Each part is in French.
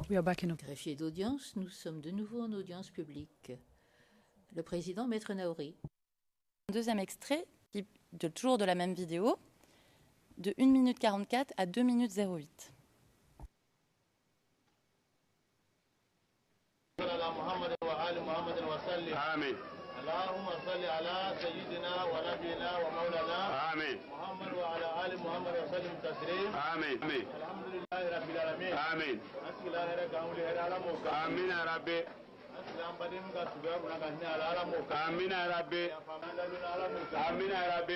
We are back in. Greffier d'audience, nous sommes de nouveau en audience publique. Le président, Maître Naouri. Deuxième extrait, toujours de la même vidéo, de 1 minute 44 à 2 minutes 08. آمين اللهم صل على سيدنا ونبينا ومولانا آمين محمد وعلى آل محمد وسلم تسليم آمين آمين الحمد لله رب العالمين آمين أسأل الله لك أولي هذا موكا آمين يا ربي أسأل أن بدين كسباب نكني على موكا آمين يا ربي يا فمان لنا على موكا آمين يا ربي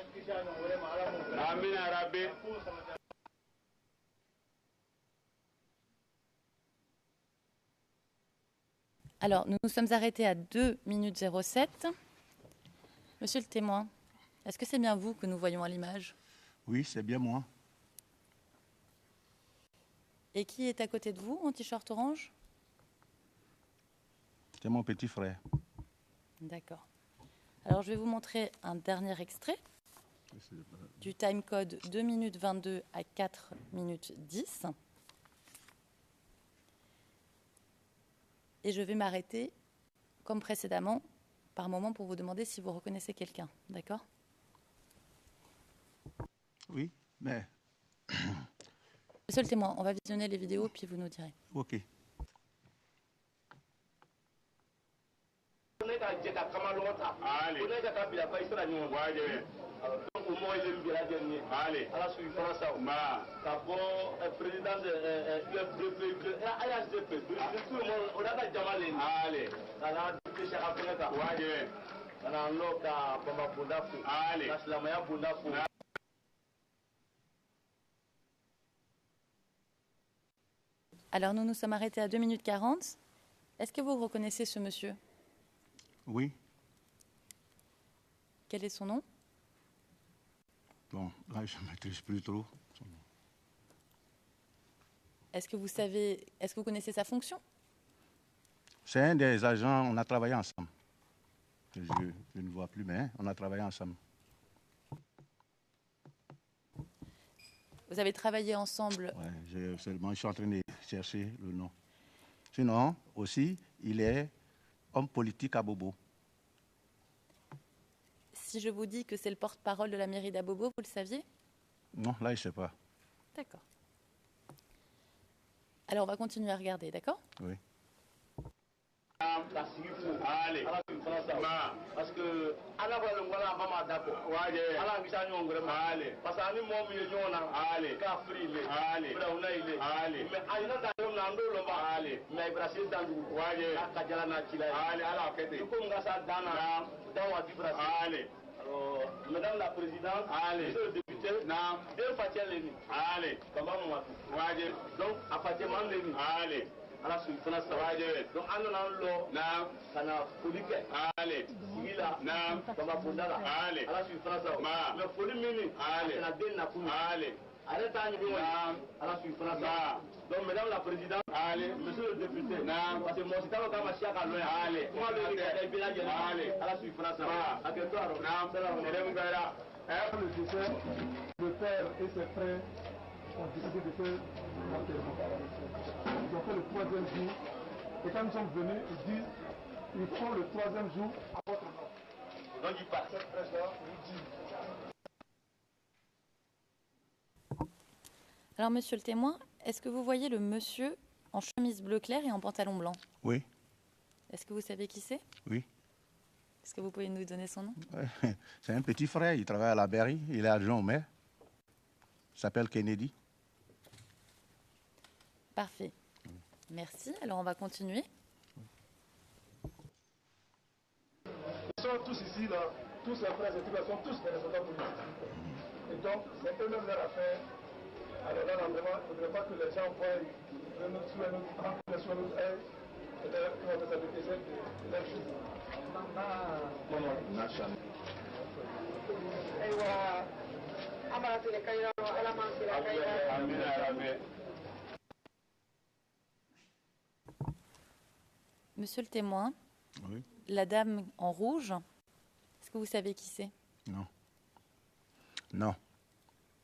أنكشان ولم على موكا آمين يا ربي Alors, nous nous sommes arrêtés à 2 minutes 07. Monsieur le témoin, est-ce que c'est bien vous que nous voyons à l'image? Oui, c'est bien moi. Et qui est à côté de vous, en t-shirt orange? C'est mon petit frère. D'accord. Alors, je vais vous montrer un dernier extrait du timecode 2 minutes 22 à 4 minutes 10. Et je vais m'arrêter, comme précédemment, par moment pour vous demander si vous reconnaissez quelqu'un. D'accord? Oui, mais Monsieur le témoin, on va visionner les vidéos, puis vous nous direz. ok. Ali wajibi Ali ala suivi fana sa ma ka bɔ président de AHDP tout le monde o n'a ka jama le Ali ka na député Saka fɛnɛ kan wajibi ka na nɔ ka Bama bonda fo Ali ka silamɛya bonda fo. Alors, nous nous sommes arrêtés à 2 minutes 40. Est-ce que vous reconnaissez ce monsieur? Oui. Quel est son nom? Bon, là, je ne maîtrise plus trop. Est-ce que vous connaissez sa fonction? C'est un des agents, on a travaillé ensemble. Je ne vois plus, mais on a travaillé ensemble. Vous avez travaillé ensemble? Ouais, je suis en train de chercher le nom. Sinon, aussi, il est homme politique à Bobo. Si je vous dis que c'est le porte-parole de la mairie d'Abobo, vous le saviez? Non, là, je ne sais pas. D'accord. Alors, on va continuer à regarder, d'accord? Oui. ka sigi fo Ali ala suivi fana sa ma parce que ala ko le ngwana ba ma d'accord wajibi ala ngisa ɲɔgɔn wɛrɛ ma Ali parce que ani mɔgɔ min ye ɲɔgɔn na Ali k'a firi ile Ali firawuna ile Ali mais a yina ta yɔrɔ min na an t'o lɔn ba Ali mais Ibrahim Dandugu wajibi k'a ka jala n'a ci la ye Ali ala kɛ i ten ko mun ka sa dan na dan waati Ibrahim Ali alors madame la présidente Ali monsieur le député naam den facɛ le ni Ali kaba mamatu wajibi donc a facɛ man le ni Ali ala suivi fana sa wajibi donc an nana an lɔ naam ka na foli kɛ Ali sigi la naam kaba bonda la Ali ala suivi fana sa ma mais foli min ni Ali a tɛna den nakun ye Ali ale t'a ɲini naam wa ala suivi fana sa ma donc mesdames la présidente Ali monsieur le député naam parce que mɔgɔ si t'a dɔn k'a ma siya ka lɔ yan Ali kuma bɛ nin ka kɛ bɛɛ lajɛlen Ali ala suivi fana sa Ma. a kɛ to a rɔ naam ɛdɛmu kɛra Le décès, le père et ses frères ont décidé de faire l'enterrement. Ils ont fait le 3e jour. Et quand nous sommes venus, ils disent ils font le 3e jour à votre nom. donc il part Cette presse-là nous dit. Alors, monsieur le témoin, est-ce que vous voyez le monsieur en chemise bleu clair et en pantalon blanc? Oui, Est-ce que vous savez qui c'est? oui. Est-ce que vous pouvez nous donner son nom? Ouais. C'est un petit frère, il travaille à la mairie, il est adjoint au maire. Il s'appelle Kennedy. Parfait. Merci. Alors, on va continuer. Ils sont tous ici, là, tous ces frères et tout, sont tous des responsables politiques. Et donc, c'est eux-mêmes leur affaire. Alors là, vraiment, il ne faudrait pas que les gens voient notre aide, et d'ailleurs, qui vont s'habiter de leur chose. Amin ya rabbi Monsieur le témoin, Oui. la dame en rouge, est-ce que vous savez qui c'est? Non. Non.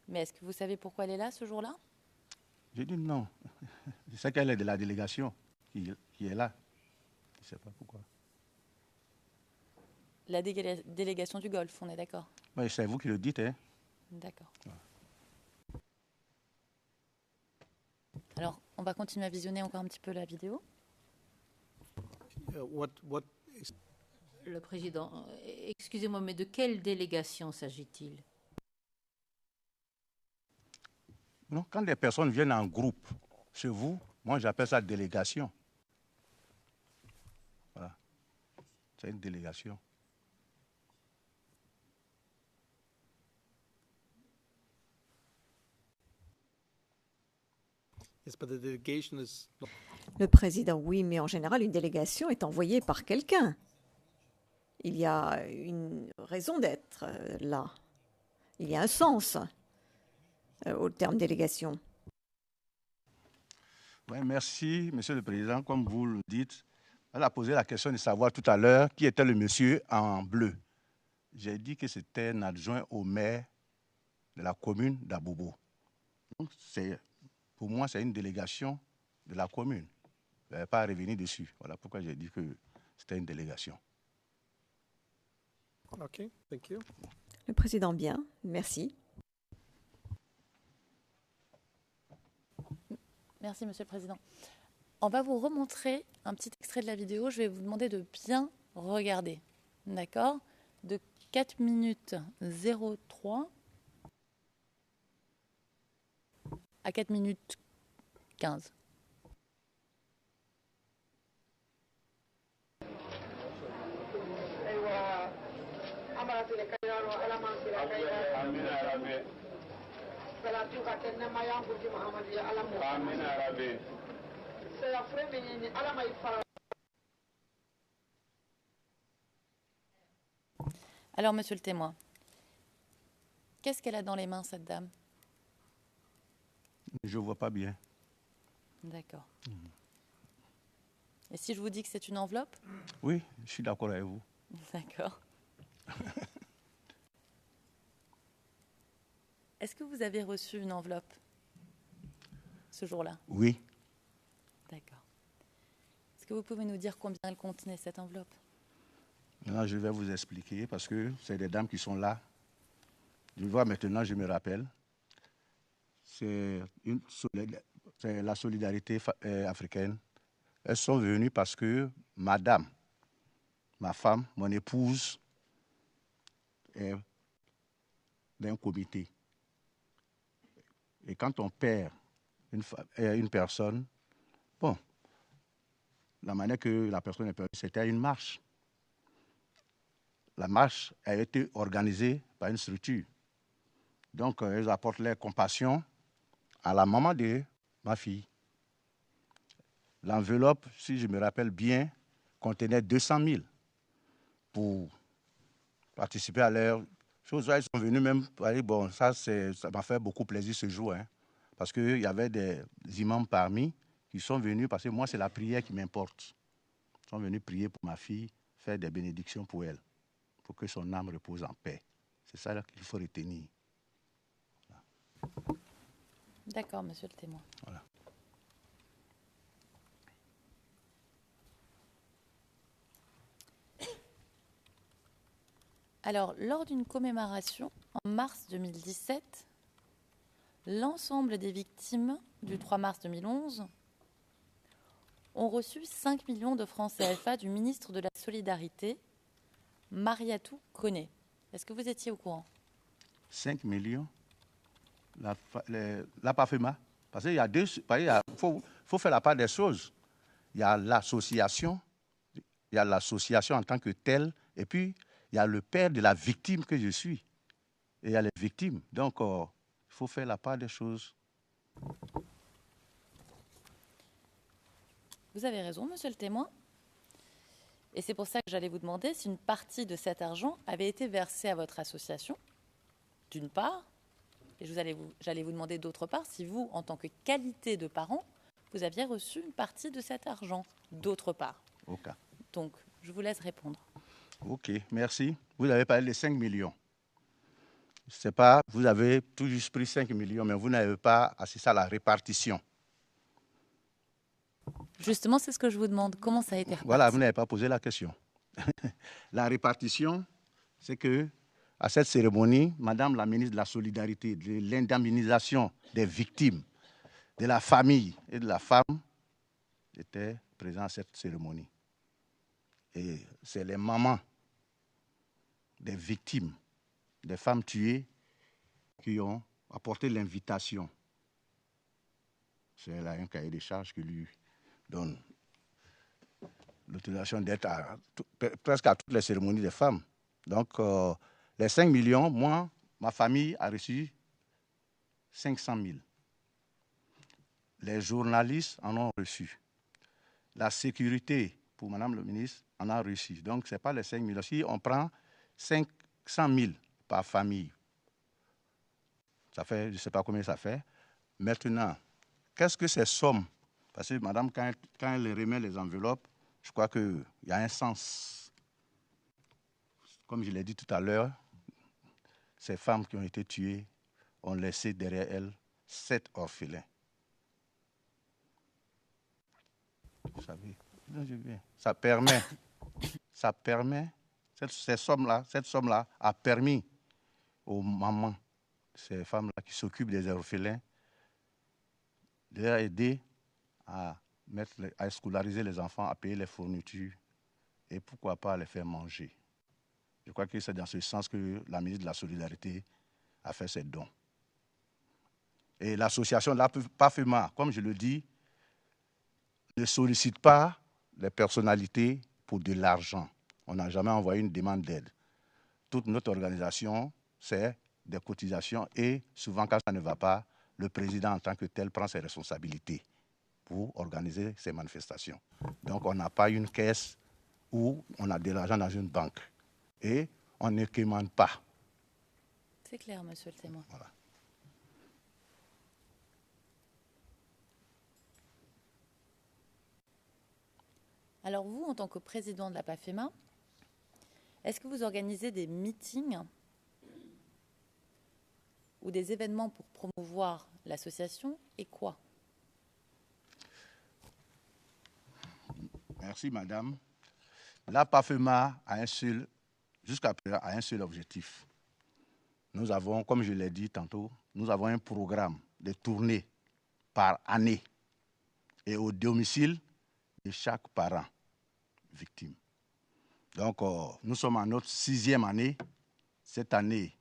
Mais est-ce que vous savez pourquoi elle est là ce jour-là? J'ai dit non. Je sais qu'elle est de la délégation qui est là. Je ne sais pas pourquoi. La délégation du Golfe, on est d'accord? Oui, c'est vous qui le dites, hein. D'accord. Alors, on va continuer à visionner encore un petit peu la vidéo. Le président, excusez-moi, mais de quelle délégation s'agit-il? Non, quand des personnes viennent en groupe chez vous, moi j'appelle ça délégation. Voilà. C'est une délégation. Le président, oui, mais en général, une délégation est envoyée par quelqu'un. Il y a une raison d'être là. Il y a un sens au terme délégation. Oui, merci, Monsieur le Président. Comme vous le dites, elle a posé la question de savoir tout à l'heure qui était le monsieur en bleu. J'ai dit que c'était un adjoint au maire de la commune d'Abobo. Donc, pour moi, c'est une délégation de la commune. Je ne vais pas revenir dessus. Voilà pourquoi j'ai dit que c'était une délégation. OK, thank you. Le président, bien, merci. Merci, Monsieur le Président. On va vous remontrer un petit extrait de la vidéo. Je vais vous demander de bien regarder. D'accord? De 4 minutes 03 à 4 minutes 15. Alors, monsieur le témoin, qu'est-ce qu'elle a dans les mains, cette dame? Je ne vois pas bien. D'accord. Et si je vous dis que c'est une enveloppe? Oui, je suis d'accord avec vous. D'accord. Est-ce que vous avez reçu une enveloppe ce jour-là? Oui. D'accord. Est-ce que vous pouvez nous dire combien elle contenait, cette enveloppe? Maintenant, je vais vous expliquer parce que c'est des dames qui sont là. Je vois maintenant, je me rappelle. C'est la solidarité africaine. Elles sont venues parce que madame, ma femme, mon épouse, est d'un comité. Et quand on perd une personne, bon, la manière que la personne est perdue, c'était une marche. La marche a été organisée par une structure. Donc, elles apportent leur compassion à la maman de ma fille. L'enveloppe, si je me rappelle bien, contenait 200 000 pour participer à leur chose. Ils sont venus même, bon, ça m'a fait beaucoup plaisir ce jour, hein, parce qu'il y avait des imams parmi qui sont venus, parce que moi, c'est la prière qui m'importe. Ils sont venus prier pour ma fille, faire des bénédictions pour elle, pour que son âme repose en paix. C'est ça qu'il faut retenir. Voilà. D'accord, monsieur le témoin. Voilà. Alors, lors d'une commémoration en mars 2017, l'ensemble des victimes du 3 mars 2011 ont reçu 5 millions de francs CFA du ministre de la Solidarité, Mariatou Koné. Est-ce que vous étiez au courant? 5 millions? La PAFEMA? Parce qu'il y a deux. Il faut faire la part des choses. Il y a l'association en tant que telle, et puis il y a le père de la victime que je suis. Et il y a les victimes. Donc, il faut faire la part des choses. Vous avez raison, monsieur le témoin. Et c'est pour ça que j'allais vous demander si une partie de cet argent avait été versée à votre association, d'une part, et j'allais vous demander d'autre part si vous, en tant que qualité de parent, vous aviez reçu une partie de cet argent, d'autre part. Okay. Donc, je vous laisse répondre. OK, merci. Vous avez parlé de 5 millions. Je ne sais pas, vous avez tout juste pris 5 millions, mais vous n'avez pas assisté à la répartition. Justement, c'est ce que je vous demande. Comment ça a été réparti? Voilà, vous n'avez pas posé la question. La répartition, c'est que à cette cérémonie, Madame la ministre de la Solidarité, de l'indemnisation des victimes, de la famille et de la femme était présente à cette cérémonie. Et c'est les mamans des victimes, des femmes tuées, qui ont apporté l'invitation. C'est là un cahier de charges qui lui donne l'autorisation d'être presque à toutes les cérémonies des femmes. Donc, les 5 millions, moi, ma famille a reçu 500 000. Les journalistes en ont reçu. La sécurité, pour Madame le ministre, en a reçu. Donc, ce n'est pas les 5 millions. Si on prend 500 000 par famille, ça fait, je ne sais pas combien ça fait. Maintenant, qu'est-ce que ces sommes? Parce que Madame, quand elle remet les enveloppes, je crois qu'il y a un sens. Comme je l'ai dit tout à l'heure, ces femmes qui ont été tuées ont laissé derrière elles 7 orphelins. Vous savez, ça permet, cette somme-là a permis aux mamans, ces femmes-là qui s'occupent des orphelins, de les aider à scolariser les enfants, à payer les fournitures et pourquoi pas à les faire manger. Je crois que c'est dans ce sens que la ministre de la Solidarité a fait ses dons. Et l'association de la PAFEMA, comme je le dis, ne sollicite pas les personnalités pour de l'argent. On n'a jamais envoyé une demande d'aide. Toute notre organisation, c'est des cotisations et souvent quand ça ne va pas, le président en tant que tel prend ses responsabilités pour organiser ces manifestations. Donc on n'a pas une caisse où on a de l'argent dans une banque et on ne commande pas. C'est clair, monsieur le témoin. Voilà. Alors vous, en tant que président de la PAFEMA, est-ce que vous organisez des meetings ou des événements pour promouvoir l'association et quoi? Merci, madame. La PAFEMA a jusqu'à présent, a un seul objectif. Nous avons, comme je l'ai dit tantôt, nous avons un programme de tournée par année et au domicile de chaque parent victime. Donc, nous sommes en notre 6e année. Cette année,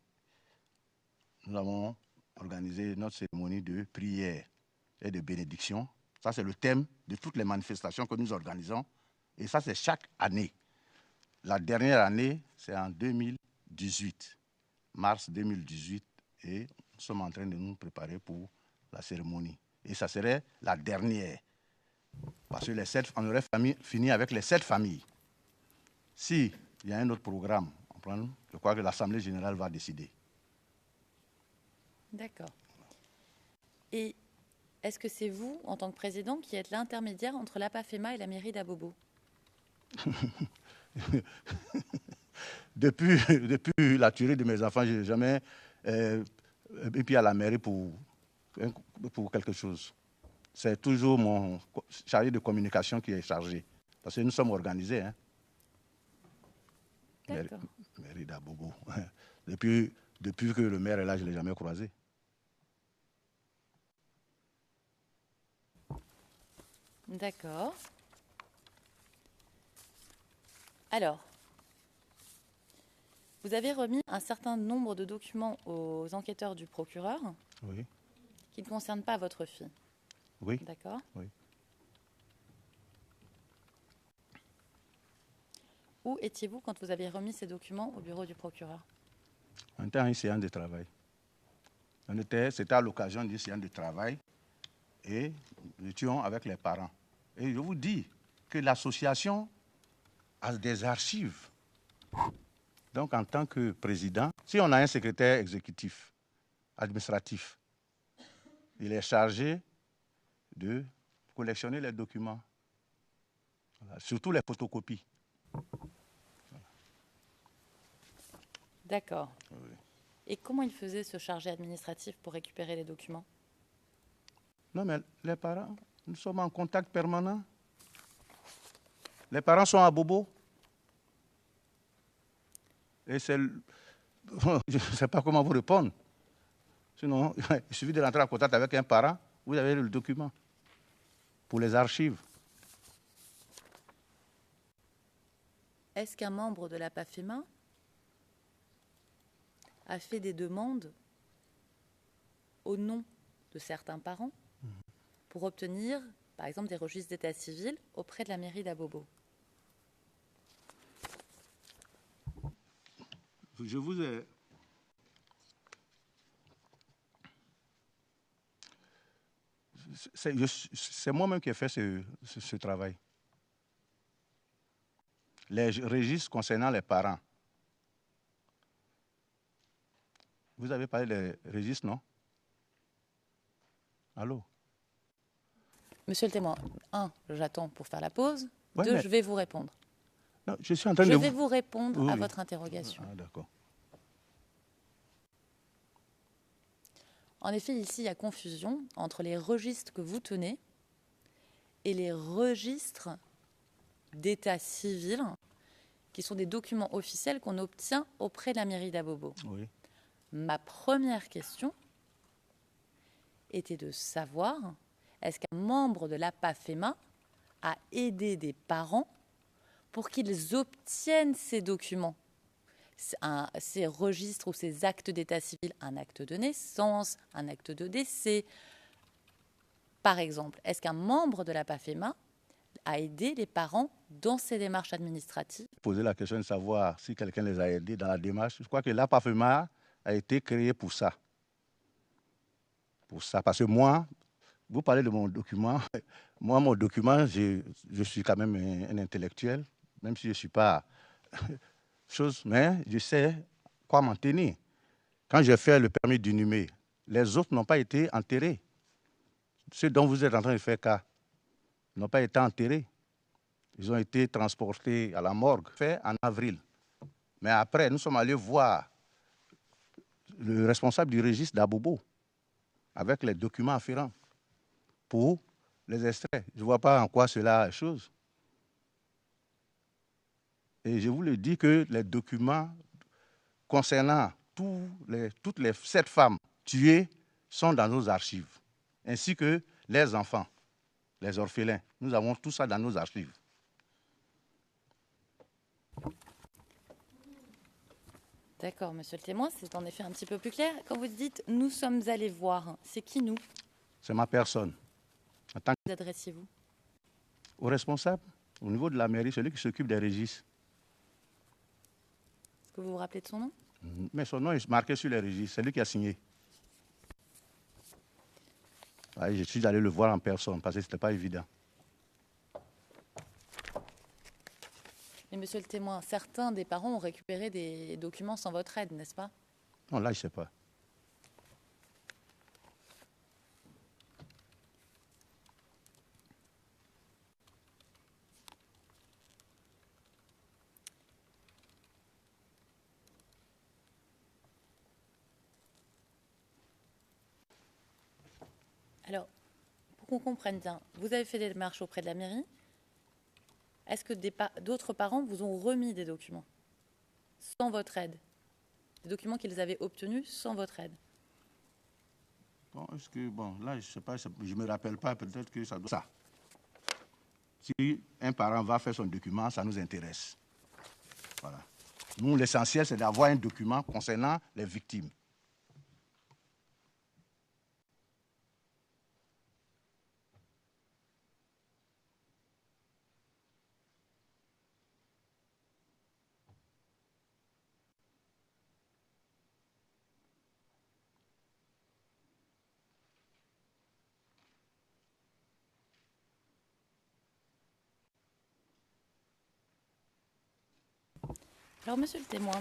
nous avons organisé notre cérémonie de prière et de bénédiction. Ça, c'est le thème de toutes les manifestations que nous organisons. Et ça, c'est chaque année. La dernière année, c'est en 2018, mars 2018. Et nous sommes en train de nous préparer pour la cérémonie. Et ça serait la dernière. Parce que on aurait fini avec les 7 familles. S'il y a un autre programme, je crois que l'Assemblée générale va décider. D'accord. Et est-ce que c'est vous, en tant que président, qui êtes l'intermédiaire entre la PAFEMA et la mairie d'Abobo? Depuis la tuerie de mes enfants, je n'ai jamais été à la mairie pour quelque chose. C'est toujours mon chargé de communication qui est chargé. Parce que nous sommes organisés. Hein. D'accord. Mairie d'Abobo. Depuis que le maire est là, je ne l'ai jamais croisé. D'accord. Alors, vous avez remis un certain nombre de documents aux enquêteurs du procureur, oui, qui ne concernent pas votre fille. Oui. D'accord. Oui. Où étiez-vous quand vous avez remis ces documents au bureau du procureur? On était à une séance de travail. C'était à l'occasion d'une séance de travail et nous étions avec les parents. Et je vous dis que l'association a des archives. Donc, en tant que président, si on a un secrétaire exécutif, administratif, il est chargé de collectionner les documents, voilà, surtout les photocopies. D'accord. Oui. Et comment il faisait ce chargé administratif pour récupérer les documents? Non, mais les parents, Nous sommes en contact permanent. Les parents sont à Bobo. Et c'est... Je ne sais pas comment vous répondre. Sinon, il suffit de rentrer en contact avec un parent, vous avez le document pour les archives. Est-ce qu'un membre de la PAFEMA a fait des demandes au nom de certains parents pour obtenir, par exemple, des registres d'état civil auprès de la mairie d'Abobo? Je vous ai... C'est moi-même qui ai fait ce travail. Les registres concernant les parents. Vous avez parlé des registres, non? Allô? Monsieur le témoin, 1, j'attends pour faire la pause. Ouais, 2, mais... je vais vous répondre. Non, je suis en train je de vais vous répondre oui, à oui. votre interrogation. Ah, d'accord. En effet, ici, il y a confusion entre les registres que vous tenez et les registres d'état civil, qui sont des documents officiels qu'on obtient auprès de la mairie d'Abobo. Oui. Ma première question était de savoir, est-ce qu'un membre de la PAFEMA a aidé des parents pour qu'ils obtiennent ces documents, ces registres ou ces actes d'état civil, un acte de naissance, un acte de décès. Par exemple, est-ce qu'un membre de la PAFEMA a aidé les parents dans ces démarches administratives? Poser la question de savoir si quelqu'un les a aidés dans la démarche. Je crois que la PAFEMA a été créée pour ça. Pour ça. Parce que moi, vous parlez de mon document. Moi, mon document, je suis quand même un intellectuel, même si je ne suis pas chose, mais je sais quoi m'en tenir. Quand j'ai fait le permis d'inhumer, les autres n'ont pas été enterrés. Ceux dont vous êtes en train de faire cas n'ont pas été enterrés. Ils ont été transportés à la morgue, fait en avril. Mais après, nous sommes allés voir le responsable du registre d'Abobo avec les documents afférents pour les extraits. Je ne vois pas en quoi cela est chose. Et je vous le dis que les documents concernant toutes les 7 femmes tuées sont dans nos archives, ainsi que les enfants, les orphelins. Nous avons tout ça dans nos archives. D'accord, monsieur le témoin, c'est en effet un petit peu plus clair. Quand vous dites « nous sommes allés voir », c'est qui nous? C'est ma personne. En tant Vous adressez-vous au responsable, au niveau de la mairie, celui qui s'occupe des registres. Est-ce que vous vous rappelez de son nom? Mais son nom est marqué sur les registres, c'est lui qui a signé. Ouais, je suis allé le voir en personne parce que ce n'était pas évident. Mais monsieur le témoin, certains des parents ont récupéré des documents sans votre aide, n'est-ce pas? Non, là, je ne sais pas. Alors, pour qu'on comprenne bien, vous avez fait des démarches auprès de la mairie. Est-ce que d'autres parents vous ont remis des documents sans votre aide? Des documents qu'ils avaient obtenus sans votre aide? Bon, est-ce que, bon, là, je ne sais pas, je ne me rappelle pas, peut-être que ça doit... Ça. Si un parent va faire son document, ça nous intéresse. Voilà. Nous, l'essentiel, c'est d'avoir un document concernant les victimes. Alors, monsieur le témoin,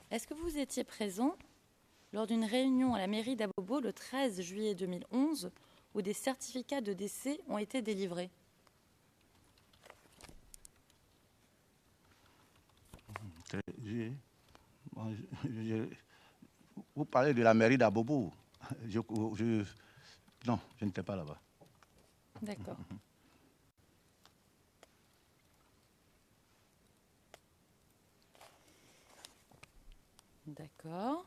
est-ce que vous étiez présent lors d'une réunion à la mairie d'Abobo le 13 juillet 2011 où des certificats de décès ont été délivrés? Vous parlez de la mairie d'Abobo. Non, je n'étais pas là-bas. D'accord. D'accord.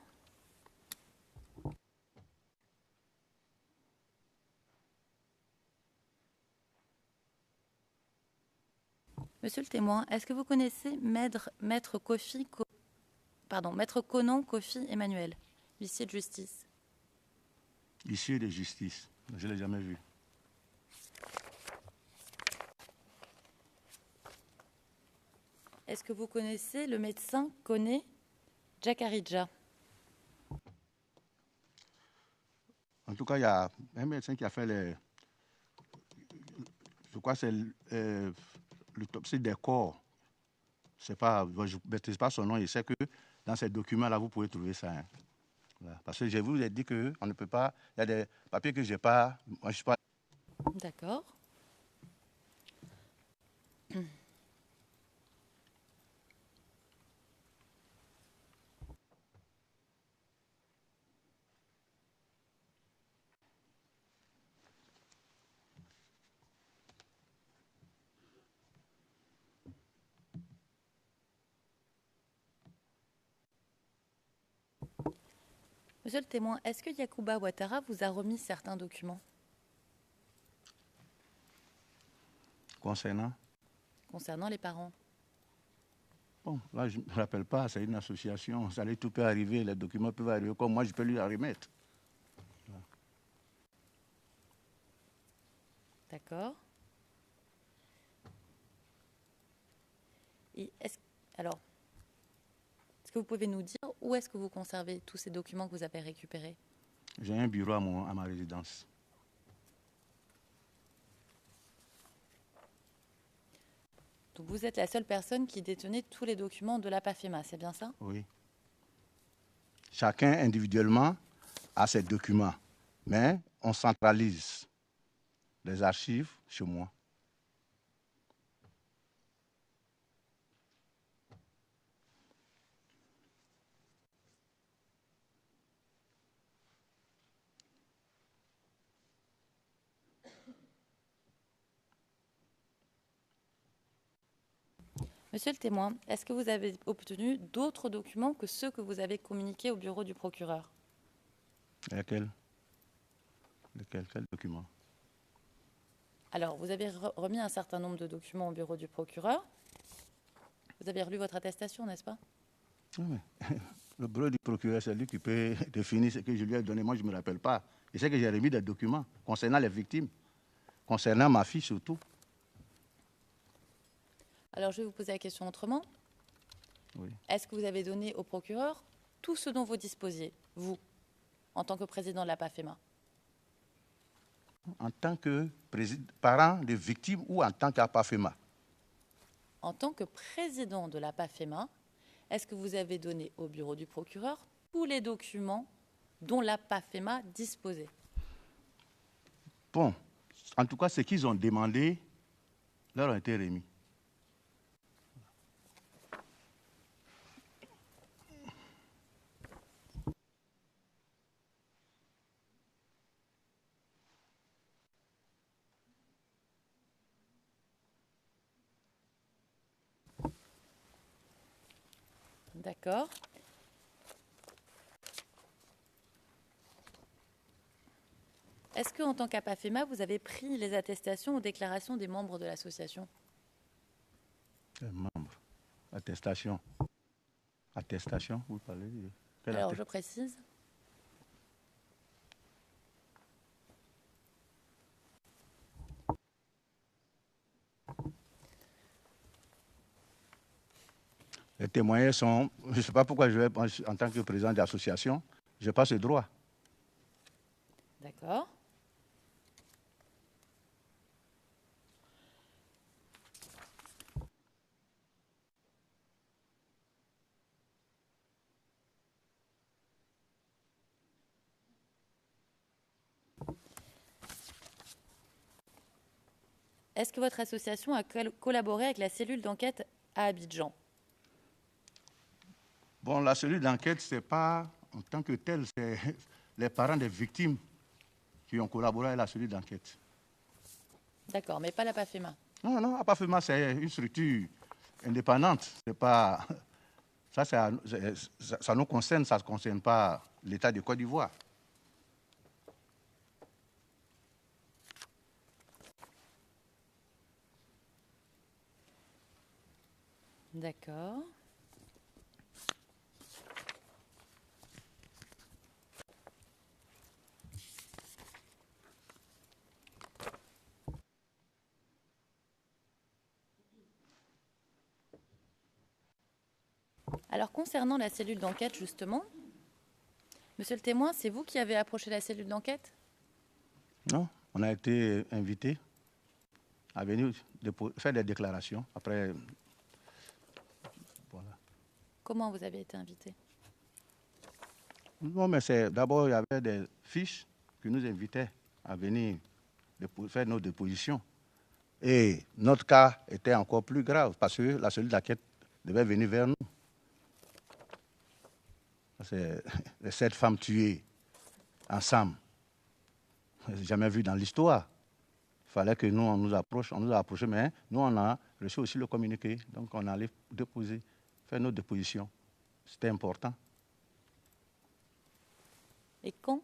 Monsieur le témoin, est-ce que vous connaissez Maître Conan Kofi Emmanuel, huissier de justice? Huissier de justice, je ne l'ai jamais vu. Est-ce que vous connaissez le médecin Koné Jakaridja? En tout cas, il y a un médecin qui a fait je crois que c'est l'autopsie des corps. Je ne maîtrise pas son nom, je sais que dans ces documents-là, vous pouvez trouver ça. Hein. Voilà. Parce que je vous ai dit qu'on ne peut pas, il y a des papiers que je n'ai pas, moi je ne suis pas. D'accord. Monsieur le témoin, est-ce que Yacouba Ouattara vous a remis certains documents Concernant les parents? Bon, là, je ne me rappelle pas, c'est une association, tout peut arriver, les documents peuvent arriver, comme moi, je peux lui en remettre. Voilà. D'accord. Et est-ce que vous pouvez nous dire où est-ce que vous conservez tous ces documents que vous avez récupérés? J'ai un bureau à ma résidence. Donc vous êtes la seule personne qui détenait tous les documents de la PAFEMA, c'est bien ça? Oui. Chacun individuellement a ses documents, mais on centralise les archives chez moi. Monsieur le témoin, est-ce que vous avez obtenu d'autres documents que ceux que vous avez communiqués au bureau du procureur? Lesquels? Quel document? Alors, vous avez remis un certain nombre de documents au bureau du procureur. Vous avez relu votre attestation, n'est-ce pas? Oui. Le bureau du procureur, c'est lui qui peut définir ce que je lui ai donné. Moi, je ne me rappelle pas. Je sais que j'ai remis des documents concernant les victimes, concernant ma fille surtout. Alors, je vais vous poser la question autrement. Oui. Est-ce que vous avez donné au procureur tout ce dont vous disposiez, vous, en tant que président de la PAFEMA? En tant que parent de victimes ou en tant qu'APAFEMA? En tant que président de la PAFEMA, est-ce que vous avez donné au bureau du procureur tous les documents dont la PAFEMA disposait? Bon, en tout cas, ce qu'ils ont demandé leur a été remis. D'accord. Est-ce qu'en tant qu'APAFEMA, vous avez pris les attestations ou déclarations des membres de l'association? Membres. Attestation. Attestation, vous parlez de quelle Alors, je précise. Les témoignages sont... Je ne sais pas pourquoi je vais, en tant que président d'association, je n'ai pas ce droit. D'accord. Est-ce que votre association a collaboré avec la cellule d'enquête à Abidjan? Bon, la cellule d'enquête, ce n'est pas en tant que telle, c'est les parents des victimes qui ont collaboré à la cellule d'enquête. D'accord, mais pas la PAFEMA. Non, non, APAFEMA, c'est une structure indépendante. C'est pas, ça nous concerne, ça ne concerne pas l'État de Côte d'Ivoire. D'accord. Alors, concernant la cellule d'enquête, justement, monsieur le témoin, c'est vous qui avez approché la cellule d'enquête? Non, on a été invité à venir faire des déclarations. Après, voilà. Comment vous avez été invité? Non, mais c'est d'abord, il y avait des fiches qui nous invitaient à venir faire nos dépositions. Et notre cas était encore plus grave parce que la cellule d'enquête devait venir vers nous. C'est les 7 femmes tuées ensemble. Je n'ai jamais vu dans l'histoire. Il fallait que nous, on nous approche. On nous a approchés, mais nous, on a reçu aussi le communiqué. Donc, on allait déposer, faire notre déposition. C'était important. Et quand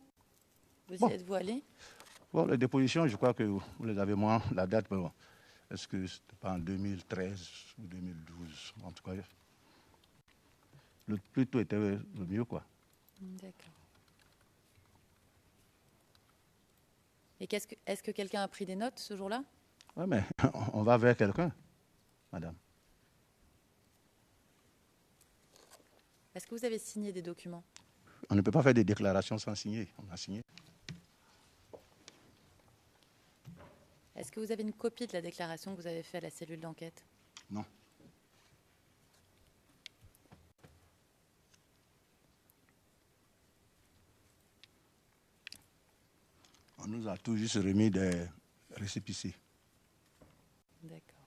vous y êtes-vous allé? Bon, les dépositions, je crois que vous les avez moins, la date, mais bon, est-ce que c'était pas en 2013 ou 2012? En tout cas, le plus tôt était le mieux, quoi. D'accord. Et est-ce que quelqu'un a pris des notes ce jour-là? Oui, mais on va vers quelqu'un, madame. Est-ce que vous avez signé des documents? On ne peut pas faire des déclarations sans signer. On a signé. Est-ce que vous avez une copie de la déclaration que vous avez faite à la cellule d'enquête? Non. On nous a tout juste remis des récépissés. D'accord.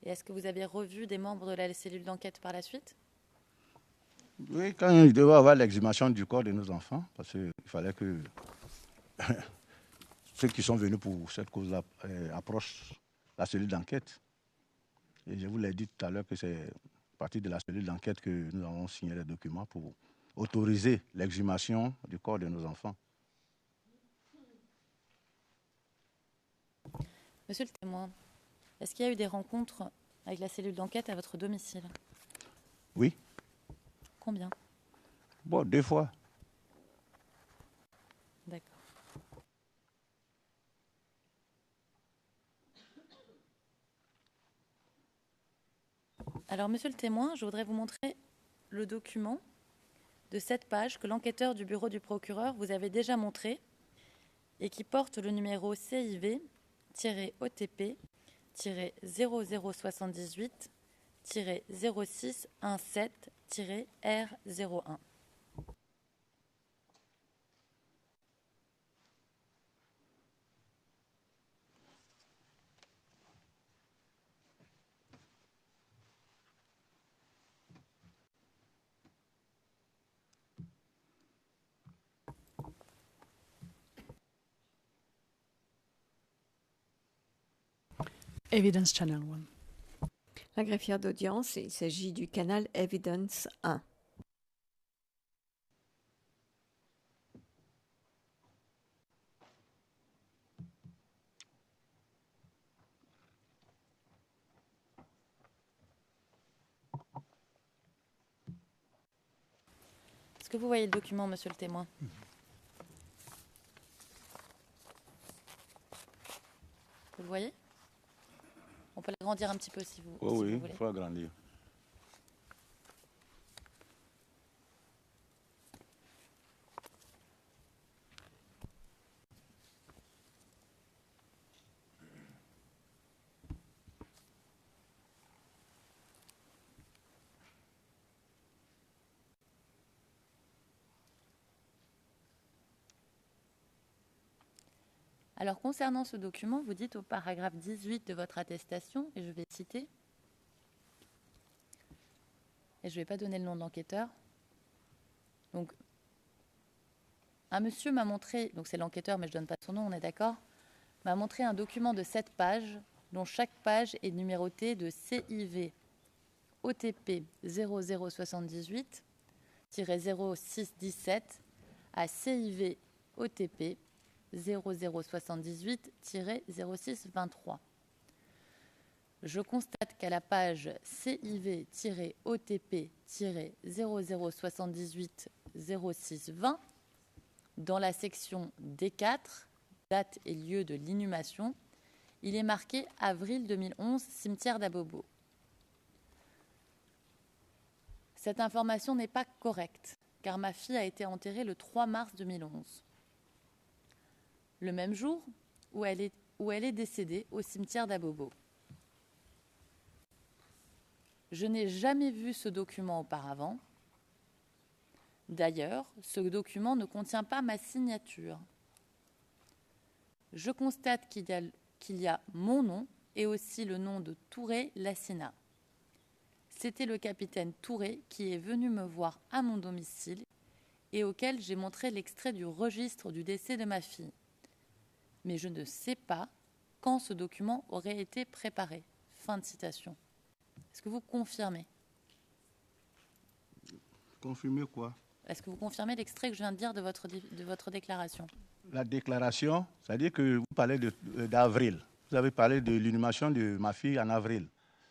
Et est-ce que vous avez revu des membres de la cellule d'enquête par la suite? Oui, quand il devait avoir l'exhumation du corps de nos enfants, parce qu'il fallait que ceux qui sont venus pour cette cause-là approchent la cellule d'enquête. Et je vous l'ai dit tout à l'heure que c'est à partir de la cellule d'enquête que nous avons signé les documents pour autoriser l'exhumation du corps de nos enfants. Monsieur le témoin, est-ce qu'il y a eu des rencontres avec la cellule d'enquête à votre domicile? Oui. Combien? Bon, 2 fois. D'accord. Alors, monsieur le témoin, je voudrais vous montrer le document de 7 pages que l'enquêteur du bureau du procureur vous avait déjà montré et qui porte le numéro CIV-OTP-0078-0617-R01. Evidence Channel 1. La greffière d'audience, il s'agit du canal Evidence 1. Est-ce que vous voyez le document, monsieur le témoin? Vous le voyez? On peut l'agrandir un petit peu si vous, Oh si oui, vous voulez. il faut agrandir. Alors, concernant ce document, vous dites au paragraphe 18 de votre attestation, et je vais citer, et je ne vais pas donner le nom de l'enquêteur. Donc, Un monsieur m'a montré, donc c'est l'enquêteur, mais je ne donne pas son nom, on est d'accord, m'a montré un document de 7 pages, dont chaque page est numérotée de CIV OTP 0078-0617 à CIV OTP 0078-0623. Je constate qu'à la page CIV-OTP-0078-0620, dans la section D4, date et lieu de l'inhumation, il est marqué avril 2011, cimetière d'Abobo. Cette information n'est pas correcte, car ma fille a été enterrée le 3 mars 2011, le même jour où elle est décédée au cimetière d'Abobo. Je n'ai jamais vu ce document auparavant. D'ailleurs, ce document ne contient pas ma signature. Je constate qu'il y a mon nom et aussi le nom de Touré Lassina. C'était le capitaine Touré qui est venu me voir à mon domicile et auquel j'ai montré l'extrait du registre du décès de ma fille. Mais je ne sais pas quand ce document aurait été préparé. Fin de citation. Est-ce que vous confirmez? Confirmer quoi? Est-ce que vous confirmez l'extrait que je viens de dire de votre déclaration? La déclaration, c'est-à-dire que vous parlez d'avril. Vous avez parlé de l'inhumation de ma fille en avril.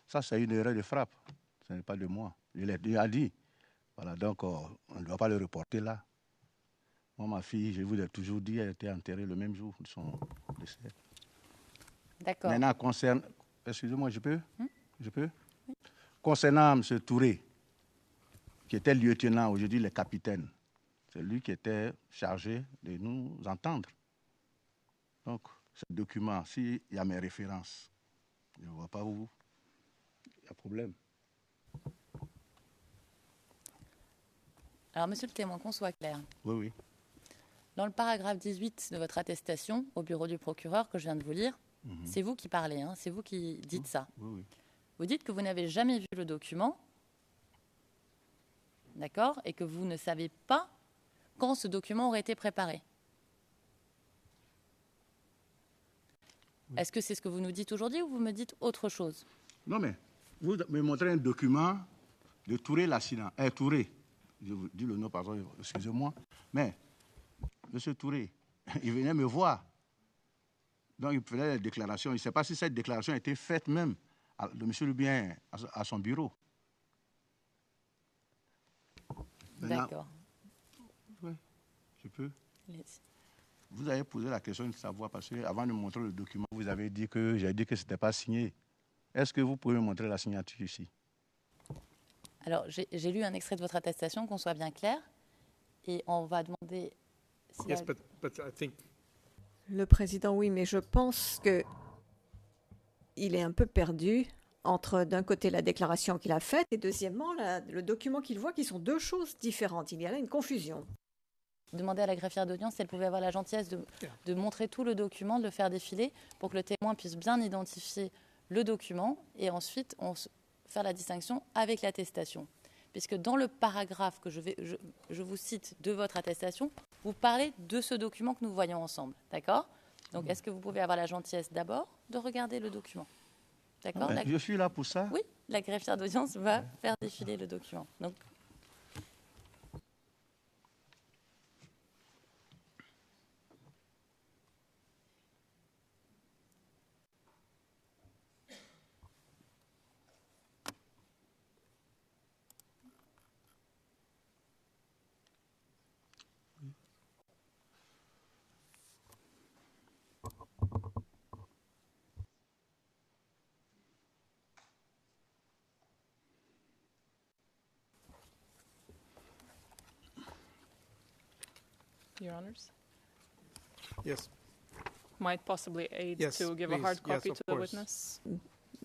Ça, c'est une erreur de frappe. Ce n'est pas de moi. Il l'a dit. Voilà, donc on ne doit pas le reporter là. Moi, ma fille, je vous l'ai toujours dit, elle était enterrée le même jour de son décès. D'accord. Maintenant, excusez-moi, je peux? Je peux? Oui. Concernant M. Touré, qui était lieutenant, aujourd'hui le capitaine, c'est lui qui était chargé de nous entendre. Donc, ce document, s'il y a mes références, je ne vois pas où il y a problème. Alors, monsieur le témoin, qu'on soit clair. Oui, oui. Dans le paragraphe 18 de votre attestation au bureau du procureur que je viens de vous lire, c'est vous qui parlez, hein, c'est vous qui dites ça. Oui, oui. Vous dites que vous n'avez jamais vu le document, d'accord, et que vous ne savez pas quand ce document aurait été préparé. Oui. Est-ce que c'est ce que vous nous dites aujourd'hui ou vous me dites autre chose? Non, mais vous me montrez un document de Touré Lassina. Touré, je vous dis le nom, pardon, excusez-moi, mais M. Touré, il venait me voir. Donc, il faisait des déclarations. Il ne sait pas si cette déclaration a été faite même de M. Lubien à son bureau. D'accord. Oui, je peux. Vous avez posé la question de savoir, parce qu'avant de montrer le document, vous avez dit que j'ai dit que ce n'était pas signé. Est-ce que vous pouvez me montrer la signature ici? Alors, j'ai lu un extrait de votre attestation, qu'on soit bien clair, et on va demander... Si Yes, but I think... Le président, oui, mais je pense qu'il est un peu perdu entre, d'un côté, la déclaration qu'il a faite et, deuxièmement, le document qu'il voit, qui sont deux choses différentes. Il y a là une confusion. Demander à la greffière d'audience si elle pouvait avoir la gentillesse de montrer tout le document, de le faire défiler, pour que le témoin puisse bien identifier le document et ensuite faire la distinction avec l'attestation. Puisque dans le paragraphe que je vous cite de votre attestation, vous parlez de ce document que nous voyons ensemble. D'accord? Donc, est-ce que vous pouvez avoir la gentillesse d'abord de regarder le document? D'accord? Je suis là pour ça. Oui, la greffière d'audience va faire défiler le document. Donc, Your Honors, Yes. might possibly aid Yes, to give a please. hard copy Yes, of to the course. witness.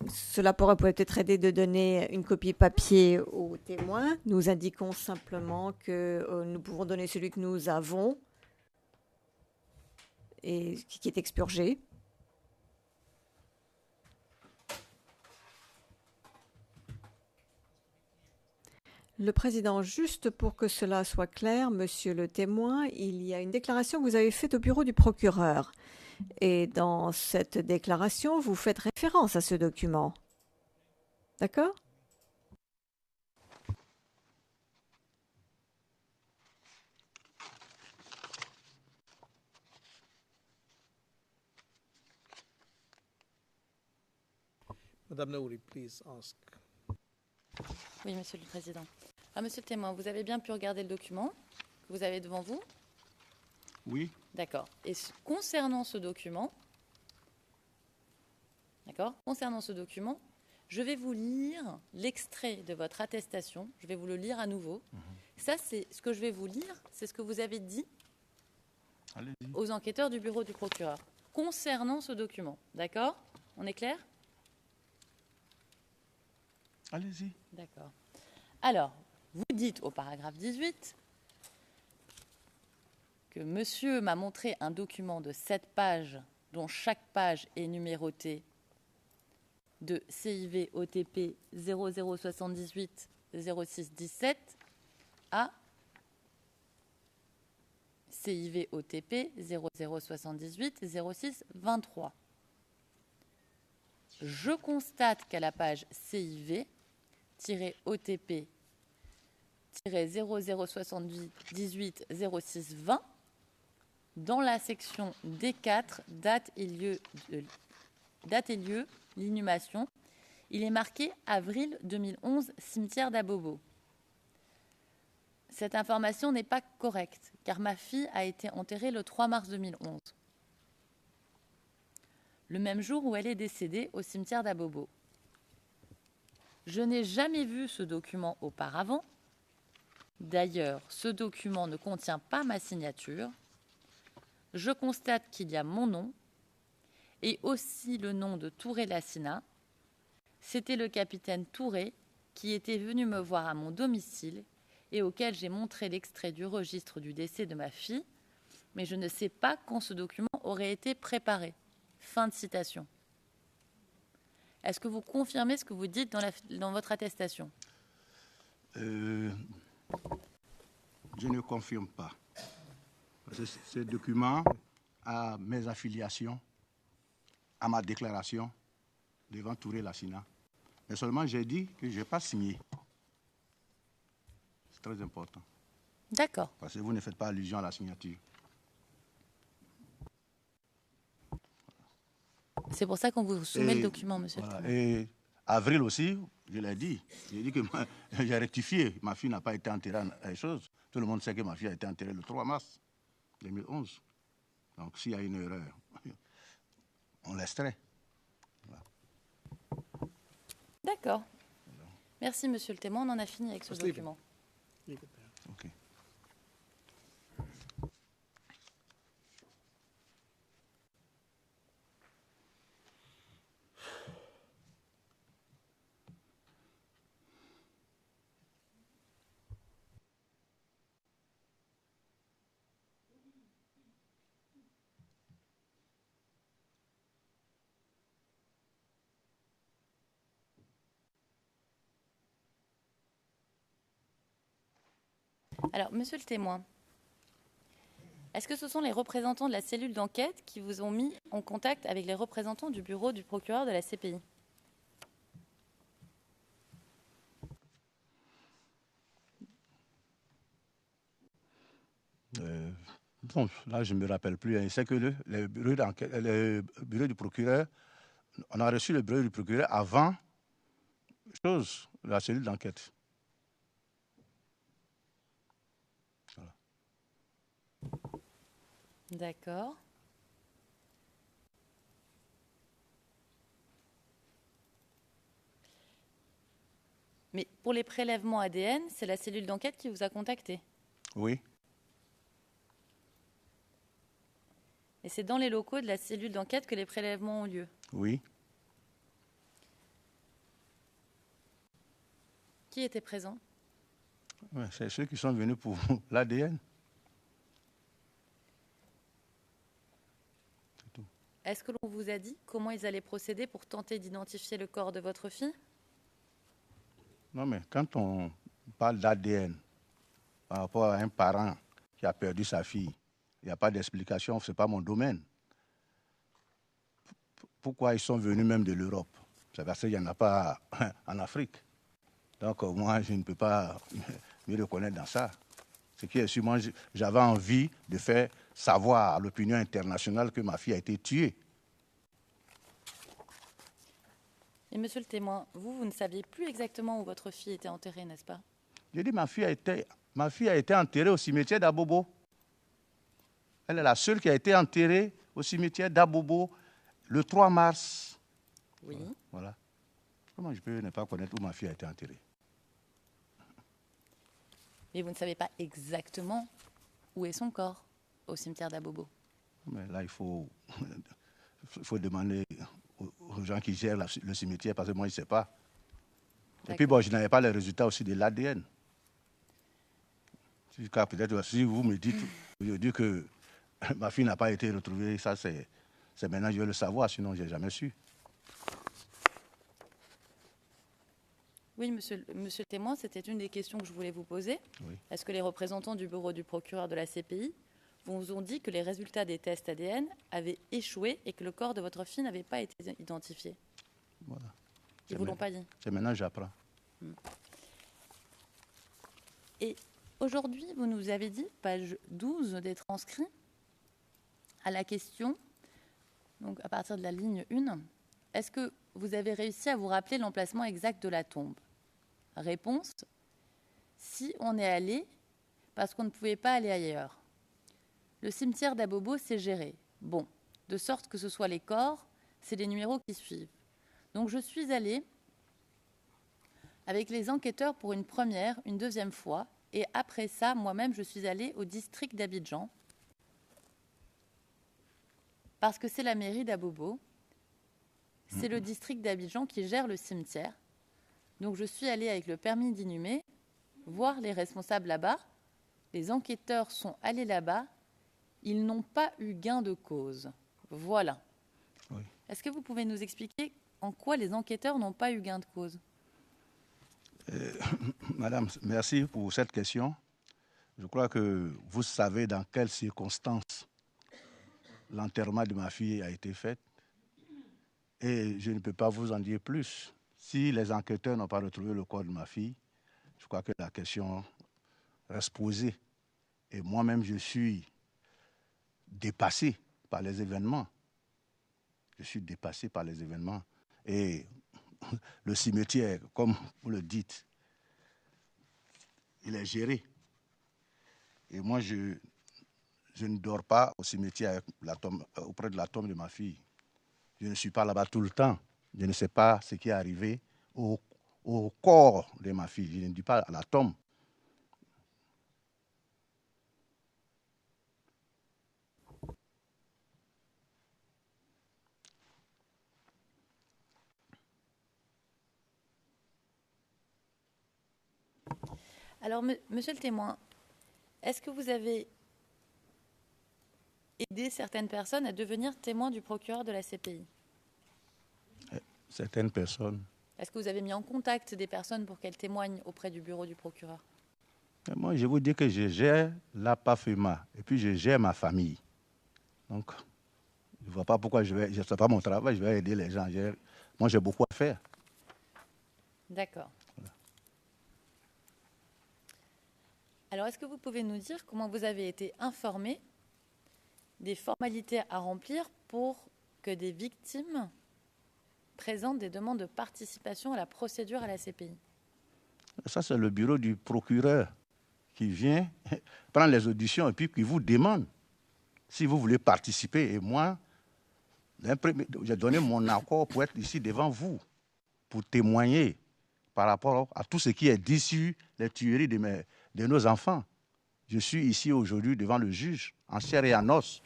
Cela pourrait peut-être aider de donner une copie papier au témoin. Nous indiquons simplement que nous pouvons donner celui que nous avons et qui est expurgé. Le président, juste pour que cela soit clair, monsieur le témoin, il y a une déclaration que vous avez faite au bureau du procureur. Et dans cette déclaration, vous faites référence à ce document. D'accord? Madame Naouri, please ask. Oui, Monsieur le Président. Ah, Monsieur le témoin, vous avez bien pu regarder le document que vous avez devant vous? Oui. D'accord. Et concernant ce document, je vais vous lire l'extrait de votre attestation. Je vais vous le lire à nouveau. Ça, c'est ce que je vais vous lire, c'est ce que vous avez dit aux enquêteurs du bureau du procureur concernant ce document. D'accord? On est clair? Allez-y. D'accord. Alors, vous dites au paragraphe 18 que monsieur m'a montré un document de 7 pages dont chaque page est numérotée de CIV OTP 0078 0617 à CIV OTP 0078 0623. Je constate qu'à la page CIV-OTP 0078 0620, dans la section D4, date et lieu, l'inhumation, il est marqué avril 2011, cimetière d'Abobo. Cette information n'est pas correcte, car ma fille a été enterrée le 3 mars 2011, le même jour où elle est décédée au cimetière d'Abobo. Je n'ai jamais vu ce document auparavant. D'ailleurs, ce document ne contient pas ma signature. Je constate qu'il y a mon nom et aussi le nom de Touré Lassina. C'était le capitaine Touré qui était venu me voir à mon domicile et auquel j'ai montré l'extrait du registre du décès de ma fille, mais je ne sais pas quand ce document aurait été préparé. Fin de citation. Est-ce que vous confirmez ce que vous dites dans votre attestation? Je ne confirme pas. Parce que ce document a mes affiliations, à ma déclaration devant Touré Lassina. Mais seulement j'ai dit que je n'ai pas signé. C'est très important. D'accord. Parce que vous ne faites pas allusion à la signature. C'est pour ça qu'on vous soumet le document, monsieur le témoin. Et avril aussi, je l'ai dit. J'ai dit que j'ai rectifié. Ma fille n'a pas été enterrée à la chose. Tout le monde sait que ma fille a été enterrée le 3 mars 2011. Donc s'il y a une erreur, on l'extrait. Voilà. D'accord. Merci, monsieur le témoin. On en a fini avec ce document. Ok. Alors, monsieur le témoin, est-ce que ce sont les représentants de la cellule d'enquête qui vous ont mis en contact avec les représentants du bureau du procureur de la CPI? Bon, là, je ne me rappelle plus. C'est que le bureau du procureur, on a reçu le bureau du procureur avant la cellule d'enquête. Voilà. D'accord. Mais pour les prélèvements ADN, c'est la cellule d'enquête qui vous a contacté? Oui. Et c'est dans les locaux de la cellule d'enquête que les prélèvements ont lieu? Oui. Qui était présent? Ouais, c'est ceux qui sont venus pour l'ADN. Est-ce que l'on vous a dit comment ils allaient procéder pour tenter d'identifier le corps de votre fille? Non, mais quand on parle d'ADN par rapport à un parent qui a perdu sa fille, il n'y a pas d'explication, ce n'est pas mon domaine. Pourquoi ils sont venus même de l'Europe? C'est parce qu'il n'y en a pas en Afrique. Donc moi, je ne peux pas me reconnaître dans ça. Ce qui est sûr, moi, j'avais envie de faire savoir à l'opinion internationale que ma fille a été tuée. Et monsieur le témoin, vous ne saviez plus exactement où votre fille était enterrée, n'est-ce pas? J'ai dit ma fille a été enterrée au cimetière d'Abobo. Elle est la seule qui a été enterrée au cimetière d'Abobo le 3 mars. Oui. Voilà. Comment je peux ne pas connaître où ma fille a été enterrée? Mais vous ne savez pas exactement où est son corps au cimetière d'Abobo. Mais là, il faut demander aux gens qui gèrent le cimetière, parce que moi, je ne sais pas. Et puis, bon, je n'avais pas les résultats aussi de l'ADN. Peut-être si vous me dites aujourd'hui que ma fille n'a pas été retrouvée, ça, c'est maintenant je vais le savoir, sinon je n'ai jamais su. Oui, monsieur le témoin, c'était une des questions que je voulais vous poser. Oui. Est-ce que les représentants du bureau du procureur de la CPI vous ont dit que les résultats des tests ADN avaient échoué et que le corps de votre fille n'avait pas été identifié? Voilà. Ils ne vous l'ont pas dit? C'est maintenant que j'apprends. Et aujourd'hui, vous nous avez dit, page 12 des transcrits, à la question, donc à partir de la ligne 1, est-ce que vous avez réussi à vous rappeler l'emplacement exact de la tombe? Réponse, si on est allé, parce qu'on ne pouvait pas aller ailleurs. Le cimetière d'Abobo, c'est géré. Bon, de sorte que ce soit les corps, c'est les numéros qui suivent. Donc je suis allée avec les enquêteurs pour une première, une deuxième fois, et après ça, moi-même, je suis allée au district d'Abidjan, parce que c'est la mairie d'Abobo, c'est le district d'Abidjan qui gère le cimetière. Donc je suis allée avec le permis d'inhumer, voir les responsables là-bas. Les enquêteurs sont allés là-bas. Ils n'ont pas eu gain de cause. Voilà. Oui. Est-ce que vous pouvez nous expliquer en quoi les enquêteurs n'ont pas eu gain de cause? Madame, merci pour cette question. Je crois que vous savez dans quelles circonstances l'enterrement de ma fille a été fait. Et je ne peux pas vous en dire plus. Si les enquêteurs n'ont pas retrouvé le corps de ma fille, je crois que la question reste posée. Et moi-même, je suis dépassé par les événements. Je suis dépassé par les événements. Et le cimetière, comme vous le dites, il est géré. Et moi, je ne dors pas au cimetière auprès de la tombe de ma fille. Je ne suis pas là-bas tout le temps. Je ne sais pas ce qui est arrivé au corps de ma fille. Je ne dis pas à la tombe. Alors, monsieur le témoin, est-ce que vous avez aidé certaines personnes à devenir témoins du procureur de la CPI? Certaines personnes. Est-ce que vous avez mis en contact des personnes pour qu'elles témoignent auprès du bureau du procureur? Moi, je vous dis que je gère la PAFEMA et puis je gère ma famille. Donc, je ne vois pas pourquoi ce n'est pas mon travail, je vais aider les gens. Moi, j'ai beaucoup à faire. D'accord. Voilà. Alors, est-ce que vous pouvez nous dire comment vous avez été informé des formalités à remplir pour que des victimes présentent des demandes de participation à la procédure à la CPI? Ça, c'est le bureau du procureur qui vient prendre les auditions et puis qui vous demande si vous voulez participer. Et moi, j'ai donné mon accord pour être ici devant vous, pour témoigner par rapport à tout ce qui est dit sur les tueries de nos enfants. Je suis ici aujourd'hui devant le juge, en chair et en os,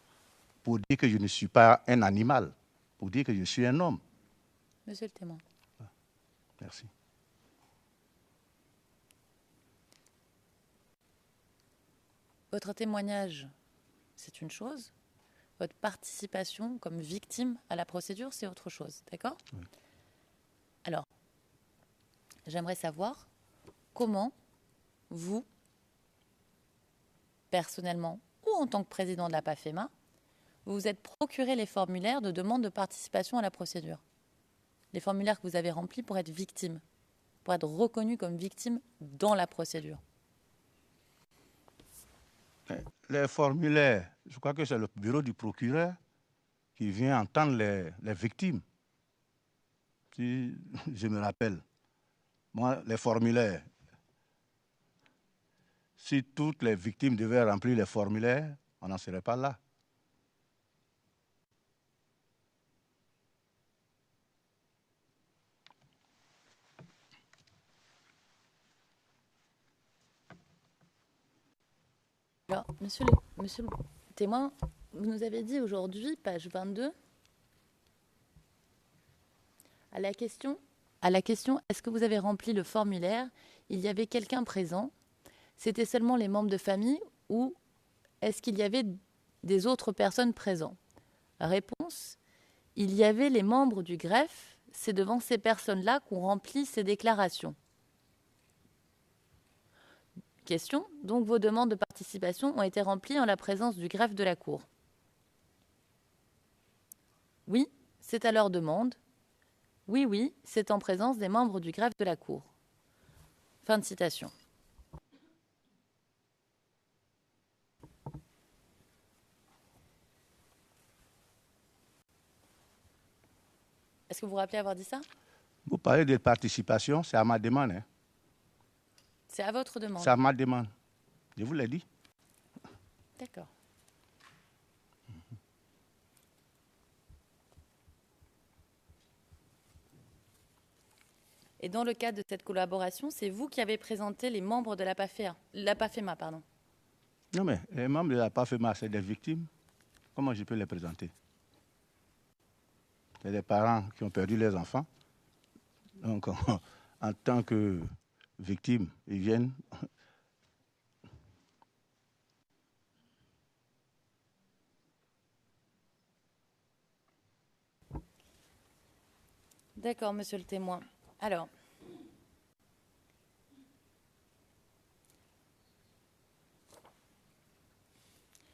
pour dire que je ne suis pas un animal, pour dire que je suis un homme. Monsieur le témoin. Merci. Votre témoignage, c'est une chose. Votre participation comme victime à la procédure, c'est autre chose. D'accord? Oui. Alors, j'aimerais savoir comment vous, personnellement ou en tant que président de la PAFEMA, vous vous êtes procuré les formulaires de demande de participation à la procédure. Les formulaires que vous avez remplis pour être victime, pour être reconnu comme victime dans la procédure. Les formulaires, je crois que c'est le bureau du procureur qui vient entendre les victimes. Si je me rappelle. Moi, les formulaires, si toutes les victimes devaient remplir les formulaires, on n'en serait pas là. Alors, monsieur le témoin, vous nous avez dit aujourd'hui, page 22, à la question est-ce que vous avez rempli le formulaire, il y avait quelqu'un présent, c'était seulement les membres de famille ou est-ce qu'il y avait des autres personnes présentes? Réponse, il y avait les membres du greffe, c'est devant ces personnes-là qu'on remplit ces déclarations. Question, donc vos demandes de participation ont été remplies en la présence du greffe de la Cour? Oui, c'est à leur demande. Oui, c'est en présence des membres du greffe de la Cour. Fin de citation. Est-ce que vous vous rappelez avoir dit ça? Vous parlez de participation, c'est à ma demande. Hein. C'est à votre demande. C'est à ma demande. Je vous l'ai dit. D'accord. Et dans le cadre de cette collaboration, c'est vous qui avez présenté les membres de la PAFEMA, pardon. Non, mais les membres de la PAFEMA, c'est des victimes. Comment je peux les présenter? C'est des parents qui ont perdu leurs enfants. Donc, en tant que victimes, ils viennent. D'accord, monsieur le témoin. Alors,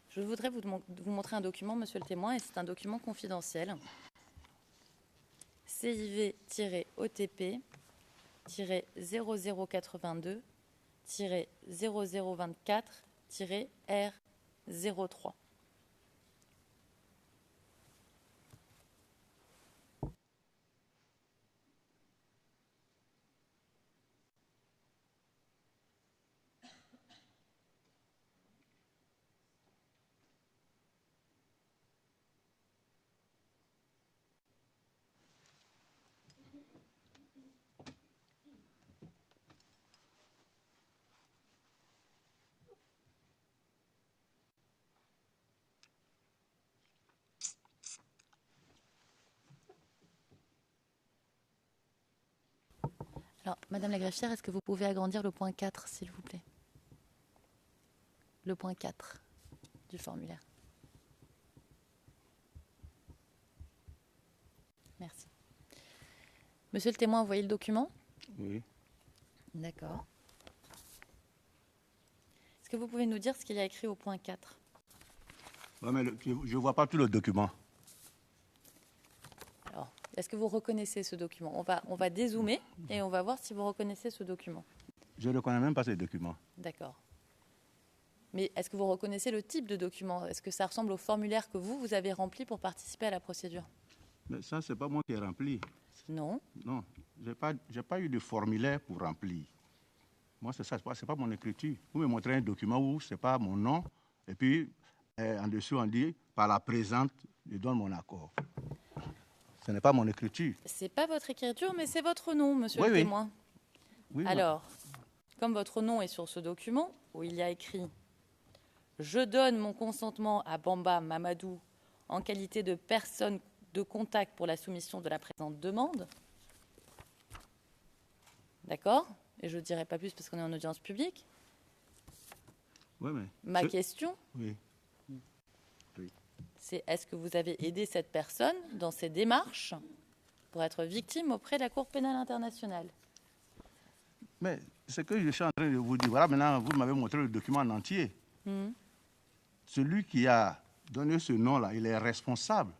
je voudrais vous montrer un document, monsieur le témoin, et c'est un document confidentiel. CIV-OTP-0082-0024-R03. Alors, madame la greffière, est-ce que vous pouvez agrandir le point 4, s'il vous plaît? Le point 4 du formulaire. Merci. Monsieur le témoin, vous voyez le document? Oui. D'accord. Est-ce que vous pouvez nous dire ce qu'il y a écrit au point 4? Ouais, mais je ne vois pas tout le document. Alors, est-ce que vous reconnaissez ce document? On va dézoomer et on va voir si vous reconnaissez ce document. Je ne reconnais même pas ce document. D'accord. Mais est-ce que vous reconnaissez le type de document? Est-ce que ça ressemble au formulaire que vous avez rempli pour participer à la procédure? Mais ça, ce n'est pas moi qui ai rempli. Non. Non, je n'ai pas eu de formulaire pour remplir. Moi, c'est ça, ce n'est pas mon écriture. Vous me montrez un document où ce n'est pas mon nom, et puis en dessous, on dit, par la présente, je donne mon accord. Ce n'est pas mon écriture. Ce n'est pas votre écriture, mais c'est votre nom, monsieur Oui, le oui. témoin. Oui, alors, comme votre nom est sur ce document, où il y a écrit « Je donne mon consentement à Bamba Mamadou en qualité de personne de contact pour la soumission de la présente demande. » D'accord? Et je ne dirai pas plus parce qu'on est en audience publique. Oui, mais Ma question, oui. c'est est-ce que vous avez aidé cette personne dans ses démarches pour être victime auprès de la Cour pénale internationale? Mais ce que je suis en train de vous dire, voilà, maintenant, vous m'avez montré le document en entier. Celui qui a donné ce nom-là, il est responsable.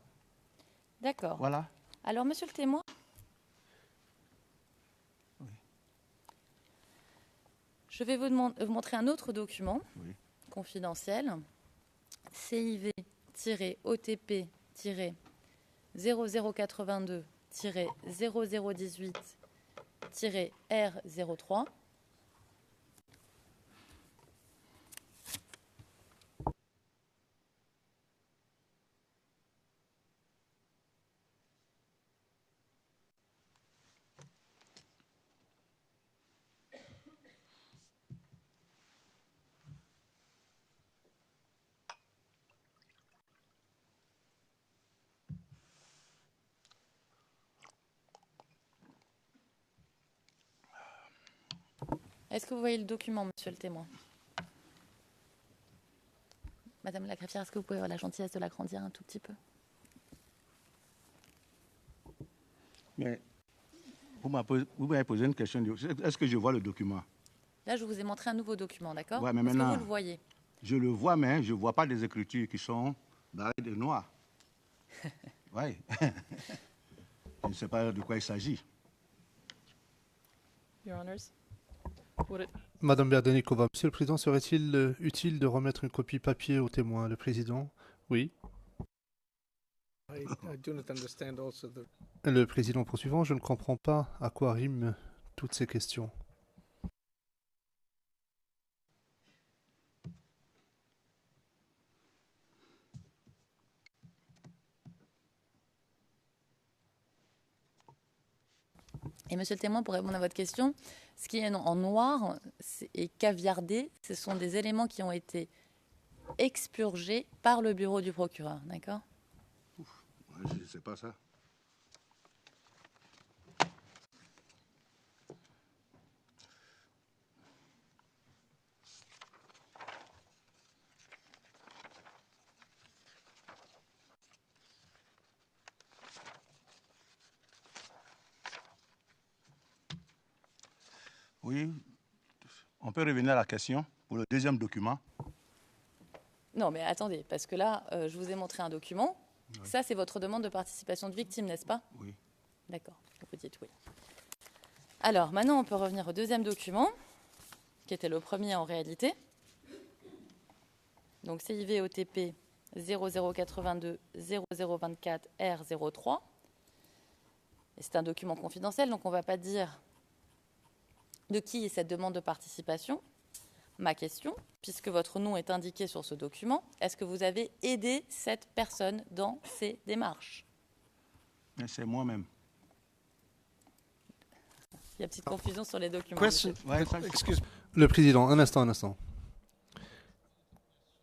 D'accord. Voilà. Alors, monsieur le témoin, je vais vous montrer un autre document confidentiel, CIV-OTP-0082-0018-R03. Est-ce que vous voyez le document, monsieur le témoin? Madame la greffière, est-ce que vous pouvez avoir la gentillesse de l'agrandir un tout petit peu? Mais vous m'avez posé une question. Est-ce que je vois le document? Là, je vous ai montré un nouveau document, d'accord? Ouais, mais est-ce maintenant, que vous le voyez? Je le vois, mais je ne vois pas des écritures qui sont barrées de noir. Oui. Je ne sais pas de quoi il s'agit. Your Honors, would it Madame Berdenikova, Monsieur le Président, serait-il utile de remettre une copie papier au témoin? Le Président? Oui. I do not understand also the... Le Président poursuivant, je ne comprends pas à quoi riment toutes ces questions. Et monsieur le témoin, pour répondre à votre question, ce qui est en noir et caviardé, ce sont des éléments qui ont été expurgés par le bureau du procureur, d'accord? Je ne sais pas ça. Oui, on peut revenir à la question pour le deuxième document. Non, mais attendez, parce que là, je vous ai montré un document. Oui. Ça, c'est votre demande de participation de victime, n'est-ce pas? Oui. D'accord, vous dites oui. Alors, maintenant, on peut revenir au deuxième document, qui était le premier en réalité. Donc, CIV OTP 0082 0024 R03. Et c'est un document confidentiel, donc on ne va pas dire de qui est cette demande de participation. Ma question, puisque votre nom est indiqué sur ce document, est-ce que vous avez aidé cette personne dans ses démarches? C'est moi-même. Il y a une petite confusion sur les documents. Le Président, un instant.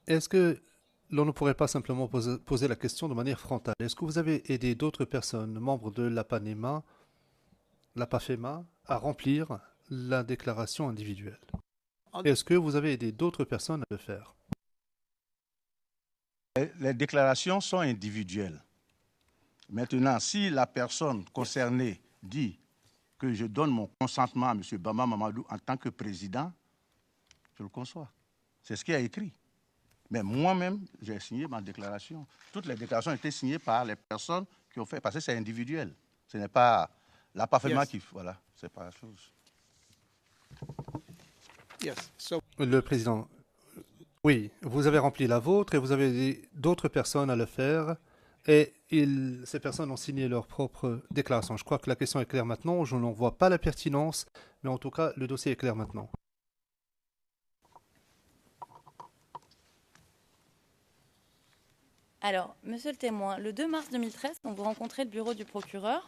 Est-ce que l'on ne pourrait pas simplement poser la question de manière frontale? Est-ce que vous avez aidé d'autres personnes, membres de l'APAFEMA, à remplir la déclaration individuelle? Est-ce que vous avez aidé d'autres personnes à le faire? Les déclarations sont individuelles. Maintenant, si la personne concernée dit que je donne mon consentement à M. Bamba Mamadou en tant que président, je le conçois. C'est ce qui a écrit. Mais moi-même, j'ai signé ma déclaration. Toutes les déclarations ont été signées par les personnes qui ont fait, parce que c'est individuel. Ce n'est pas l'APAFEMA qui... Voilà, c'est pas la chose. Le Président, oui, vous avez rempli la vôtre et vous avez aidé d'autres personnes à le faire et ces personnes ont signé leur propre déclaration. Je crois que la question est claire maintenant. Je n'en vois pas la pertinence, mais en tout cas, le dossier est clair maintenant. Alors, monsieur le témoin, le 2 mars 2013, quand vous rencontrez le bureau du procureur,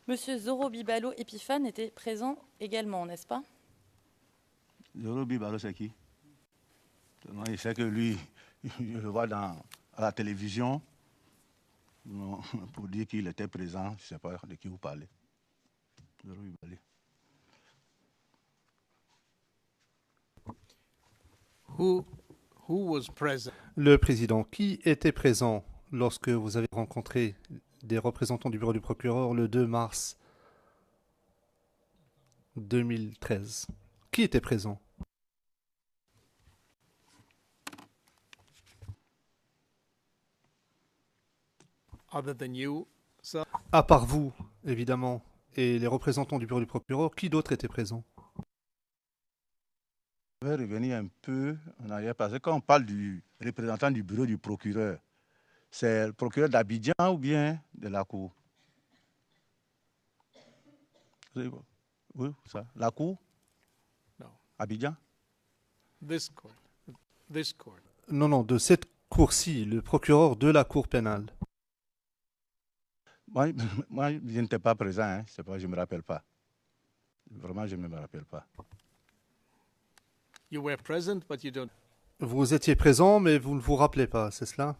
monsieur Zoro Bibalo Epiphane était présent également, n'est-ce pas? Zoro Bibalo, c'est qui? Non, il sait que lui, je le vois à la télévision, non, pour dire qu'il était présent, je ne sais pas de qui vous parlez. Zoro Bibalo. Who was present? Le Président, qui était présent lorsque vous avez rencontré des représentants du bureau du procureur le 2 mars 2013. Qui était présent? Other than you, sir? À part vous, évidemment, et les représentants du bureau du procureur, qui d'autre était présent? Je vais revenir un peu en arrière parce que quand on parle du représentant du bureau du procureur, c'est le procureur d'Abidjan ou bien de la Cour? Oui, ça. La Cour? No. Abidjan? This court. This court. Non, de cette cour-ci, le procureur de la Cour pénale. Moi, je n'étais pas présent, hein. C'est pas, je ne me rappelle pas. Vraiment, je ne me rappelle pas. You were present, but you don't. Vous étiez présent, mais vous ne vous rappelez pas, c'est cela?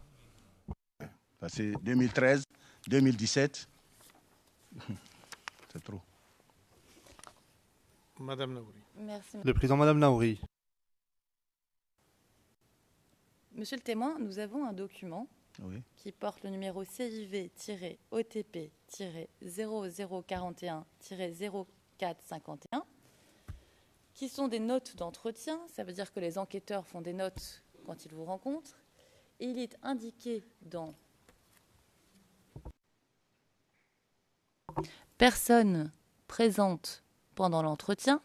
C'est 2013, 2017. C'est trop. Madame Naouri. Merci. Le président, Madame Naouri. Monsieur le témoin, nous avons un document Oui. qui porte le numéro CIV-OTP-0041-0451, qui sont des notes d'entretien. Ça veut dire que les enquêteurs font des notes quand ils vous rencontrent. Et il est indiqué dans personne présente pendant l'entretien,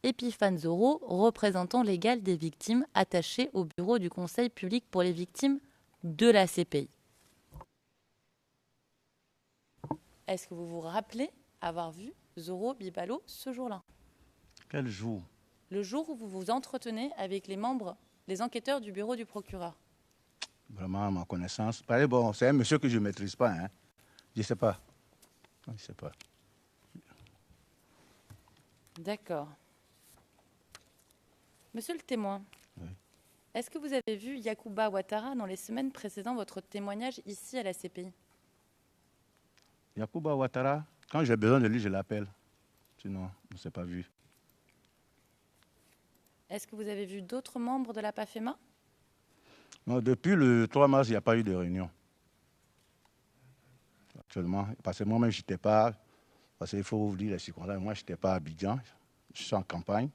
Epiphane Zoro, représentant légal des victimes attaché au bureau du Conseil public pour les victimes de la CPI. Est-ce que vous vous rappelez avoir vu Zoro Bibalo ce jour-là? Quel jour? Le jour où vous vous entretenez avec les membres, les enquêteurs du bureau du procureur. Vraiment, à ma connaissance. Bon, c'est un monsieur que je ne maîtrise pas. Hein. Je ne sais pas. Je ne sais pas. D'accord. Monsieur le témoin, oui. Est-ce que vous avez vu Yacouba Ouattara dans les semaines précédant votre témoignage ici à la CPI? Yacouba Ouattara, quand j'ai besoin de lui, je l'appelle. Sinon, on ne s'est pas vu. Est-ce que vous avez vu d'autres membres de la PAFEMA? Non, depuis le 3 mars, il n'y a pas eu de réunion. Actuellement, parce que moi-même, je n'étais pas... Parce qu'il faut vous dire les circonstances. Moi, je n'étais pas à Abidjan. Je suis en campagne.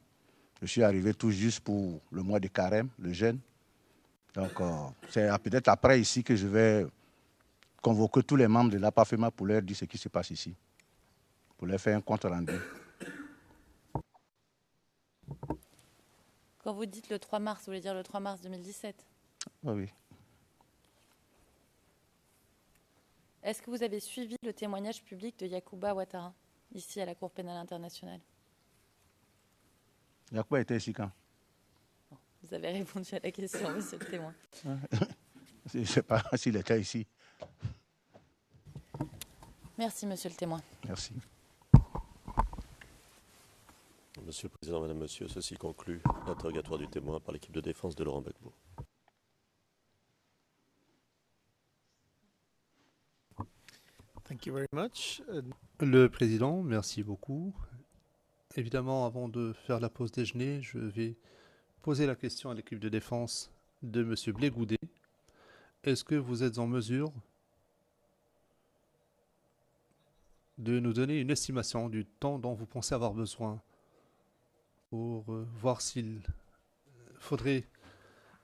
Je suis arrivé tout juste pour le mois de carême, le jeûne. Donc, c'est peut-être après ici que je vais convoquer tous les membres de la PAFEMA pour leur dire ce qui se passe ici. Pour leur faire un compte rendu. Quand vous dites le 3 mars, vous voulez dire le 3 mars 2017? Oui. Est-ce que vous avez suivi le témoignage public de Yacouba Ouattara, ici à la Cour pénale internationale? Yacouba était ici quand? Vous avez répondu à la question, monsieur le témoin. Je ne sais pas s'il était ici. Merci, monsieur le témoin. Merci. Monsieur le Président, Madame, Monsieur, ceci conclut l'interrogatoire du témoin par l'équipe de défense de Laurent Gbagbo. Thank you very much. Le président, merci beaucoup. Évidemment, avant de faire la pause déjeuner, je vais poser la question à l'équipe de défense de M. Blégoudet. Est-ce que vous êtes en mesure de nous donner une estimation du temps dont vous pensez avoir besoin pour voir s'il faudrait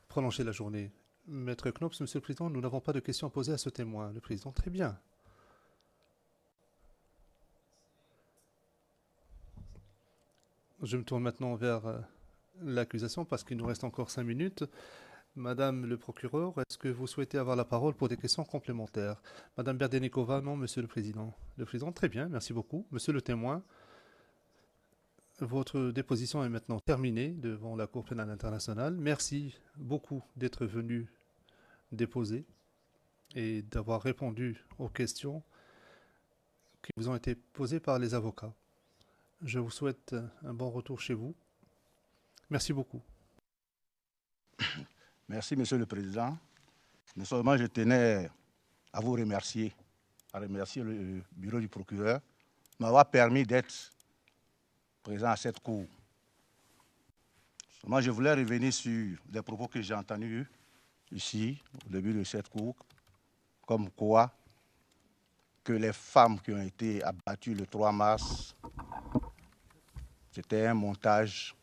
prolonger la journée? Maître Knops, Monsieur le Président, nous n'avons pas de questions à poser à ce témoin. Le Président, très bien. Je me tourne maintenant vers l'accusation parce qu'il nous reste encore 5 minutes. Madame le procureur, est-ce que vous souhaitez avoir la parole pour des questions complémentaires? Madame Berdenikova, non, Monsieur le Président. Le Président, très bien, merci beaucoup. Monsieur le témoin, votre déposition est maintenant terminée devant la Cour pénale internationale. Merci beaucoup d'être venu déposer et d'avoir répondu aux questions qui vous ont été posées par les avocats. Je vous souhaite un bon retour chez vous. Merci beaucoup. Merci, Monsieur le Président. Mais seulement, je tenais à vous remercier, à remercier le bureau du procureur de m'avoir permis d'être présent à cette cour. Moi, je voulais revenir sur les propos que j'ai entendus ici, au début de cette cour, comme quoi que les femmes qui ont été abattues le 3 mars c'était un montage.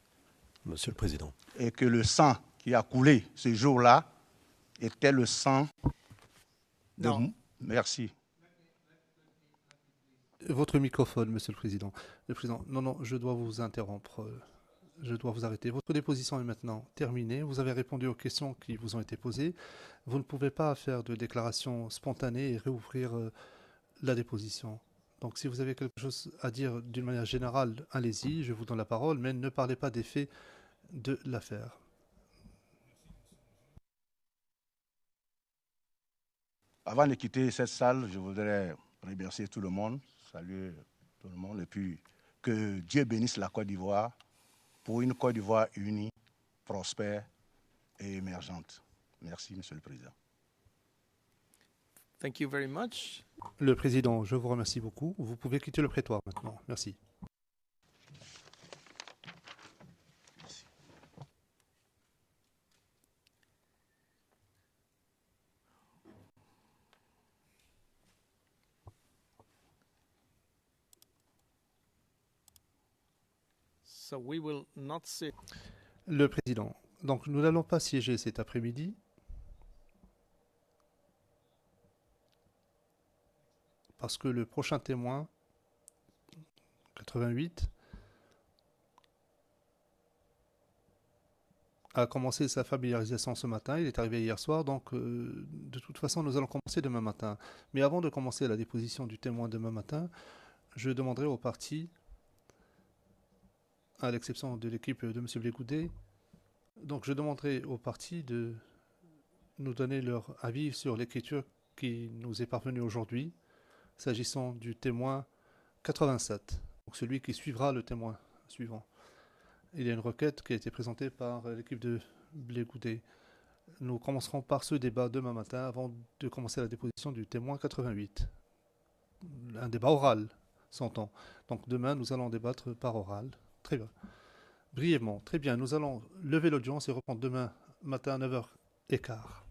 Monsieur le Président. Et que le sang qui a coulé ce jour-là était le sang de... Non. Merci. Votre microphone, Monsieur le Président. Le Président, non, je dois vous interrompre. Je dois vous arrêter. Votre déposition est maintenant terminée. Vous avez répondu aux questions qui vous ont été posées. Vous ne pouvez pas faire de déclaration spontanée et réouvrir la déposition. Donc, si vous avez quelque chose à dire d'une manière générale, allez-y, je vous donne la parole, mais ne parlez pas des faits de l'affaire. Avant de quitter cette salle, je voudrais remercier tout le monde, saluer tout le monde, et puis que Dieu bénisse la Côte d'Ivoire pour une Côte d'Ivoire unie, prospère et émergente. Merci, Monsieur le Président. Thank you very much. Le Président, je vous remercie beaucoup. Vous pouvez quitter le prétoire maintenant. Merci. So we will not sit. Le Président, donc nous n'allons pas siéger cet après-midi. Parce que le prochain témoin, 88, a commencé sa familiarisation ce matin. Il est arrivé hier soir, donc de toute façon, nous allons commencer demain matin. Mais avant de commencer la déposition du témoin demain matin, je demanderai aux parties, à l'exception de l'équipe de M. Blégoudet, donc je demanderai aux parties de nous donner leur avis sur l'écriture qui nous est parvenue aujourd'hui, s'agissant du témoin 87, donc celui qui suivra le témoin suivant. Il y a une requête qui a été présentée par l'équipe de Blégoudet. Nous commencerons par ce débat demain matin avant de commencer la déposition du témoin 88. Un débat oral, s'entend. Donc demain, nous allons débattre par oral. Très bien. Brièvement, très bien. Nous allons lever l'audience et reprendre demain matin à 9h15.